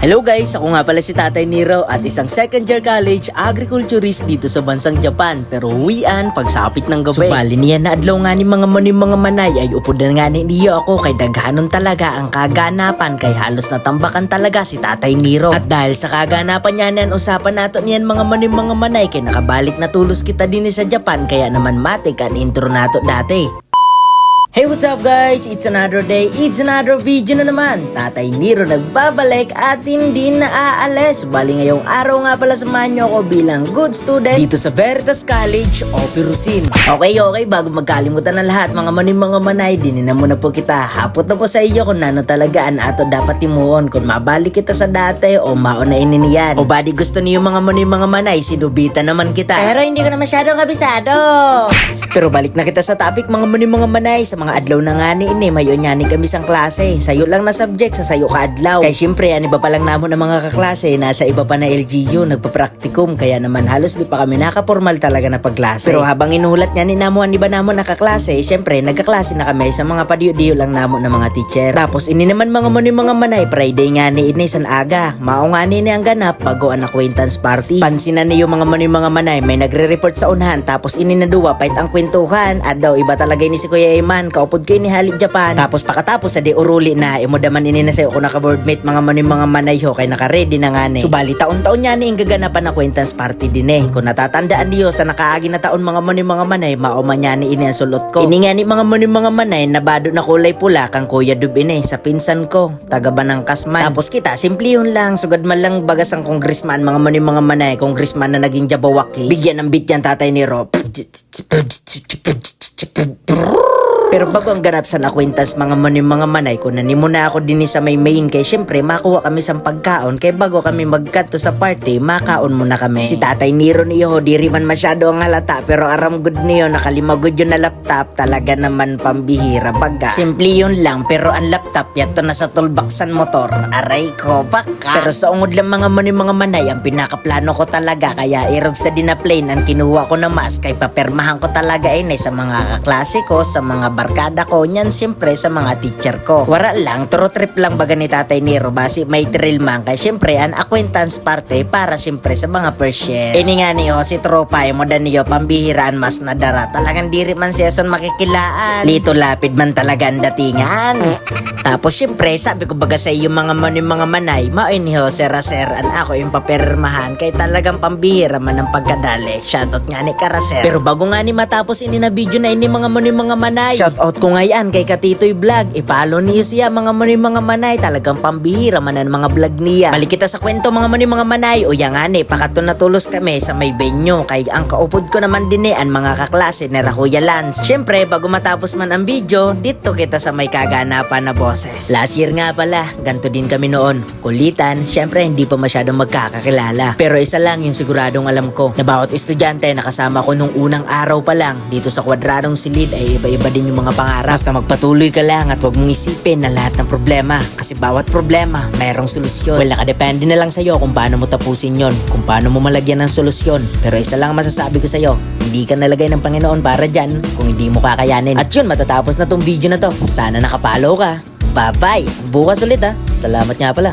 Hello guys, ako nga pala si Tatay Nero at isang second year college agriculturist dito sa bansang Japan. Pero huwian pagsapit ng gabi. Subali niya na adlaw nga ni mga manay ay upod na nga ni niyo ako kay daghanon talaga ang kaganapan kay halos natambakan talaga si Tatay Nero. At dahil sa kaganapan niya nan usapan nato niyan mga manay kay nakabalik na tulos kita din sa Japan kaya naman matik ang intro nato dati. Hey, what's up guys? It's another day, it's another video na naman. Tatay Nero nagbabalik at hindi na aalis. Bali ngayong araw nga pala samahan nyo ako bilang good student dito sa Veritas College o Pirusin. Okay, bago magkalimutan na lahat mga manay, dinin na muna po kita. Hapot na po sa iyo kung nano talaga ang ato dapat timuon. Kung mabalik kita sa dati o maunainin niyan. O badi gusto niyo mga manay, sinubita naman kita. Pero hindi ko na masyadong kabisado. Pero balik na kita sa topic mga manay sa mga adlaw na nga ni ini mayon nga ni kami sang klase. Sayo lang na subject sa sayo ka adlaw. Kaya syempre yan iba pa lang namon ng mga kaklase nasa iba pa na LGU nagpa-practicum kaya naman halos di pa kami nakapormal talaga na pagklase. Pero habang inuhulat nga ni namo iba namon nakaklase, syempre nagkaklase na kami sa mga padiyo-diyo lang namon ng mga teacher. Tapos ini naman mga manay Friday nga ni ini san aga. Mao nga ni ang ganap bago ang acquaintance party. Pansinan niyo mga manay may nagre-report sa unahan tapos ini na duwa pait ang kwentuhan. Adaw iba talaga ni si Kuya Iman kaupod ko ini halit Japan. Tapos pakatapos sa di uruli na imo daman ini na sayo ko naka-boardmate mga manay ho kay naka-ready na nga ni. Subali taon-taon niya ni ang gaganapan na acquaintance party din eh. Kung natatandaan niyo sa nakaagi na taon mga manay mauma niya ni ini ang sulot ko. Ini nga ni mga manay nabado na kulay pula kang Kuya Dub ini sa pinsan ko taga Banangkas man. Tapos kita simplihon lang sugad man lang bagas ang congressman mga manay congressman na naging Jabawaki. Bigyan ng beat yan Tatay Nero. Pero bago ang ganap sa acquaintance mga manay kung nanimo na ako din sa may main kay syempre makuha kami sa pagkaon kay bago kami magkadto sa party makaon muna kami. Si Tatay Nero niyo diri man masyado ang halata pero aram good niyo nakalimagod yun na laptop talaga naman pambihira baga. Simple yun lang pero ang laptop yato na sa toolboxan motor. Aray ko baka. Pero sa ungod lang mga manay ang pinakaplano ko talaga kaya irog sa dinaplane ang kinuha ko na mask kay papermahan ko talaga ini sa mga kaklase ko sa mga barkada ko niyan siyempre sa mga teacher ko. Wara lang, turo trip lang baga ni Tatay Nero basi may thrill man kay siyempre an acquaintance party para siyempre sa mga first year. Ini nga niyo si tropa mo dan niyo pambihiraan mas nadara talagang diri man siya son makikilaan. Lito lapid man talaga ang datingan. Tapos siyempre sabi ko baga sa iyo mga manay maoy niyo sera-seran ako yung papermahan kay talagang pambihira man ang pagkadali. Shoutout nga ni Karaser. Pero bago nga ni matapos ini na video na ini mga manay shoutout ko ngayon kay Katitoy Vlog. I-follow niyo siya mga manay talagang pambihira man ang mga vlog niya. Balik kita sa kwento mga manay o yang ani pakato na tulos kami sa may venue kay ang kaupod ko naman din ang mga kaklase ni Kuya Lance. Syempre bago matapos man ang video dito kita sa may kaganapan na boses. Last year nga pala ganto din kami noon. Kulitan syempre hindi pa masyadong magkakakilala. Pero isa lang yung siguradong alam ko na bawat estudyante na kasama ko nung unang araw pa lang dito sa kwadradong silid ay iba-iba din yung mga pangarap. Basta magpatuloy ka lang at huwag mong isipin na lahat ng problema kasi bawat problema mayroong solusyon. Well, nakadepende na lang sa'yo kung paano mo tapusin yon, kung paano mo malagyan ng solusyon. Pero isa lang masasabi ko sa'yo, hindi ka nalagay ng Panginoon para dyan kung hindi mo kakayanin. At yun, matatapos na tong video na to. Sana nakafollow ka. Bye-bye! Bukas ulit ha. Salamat nga pala.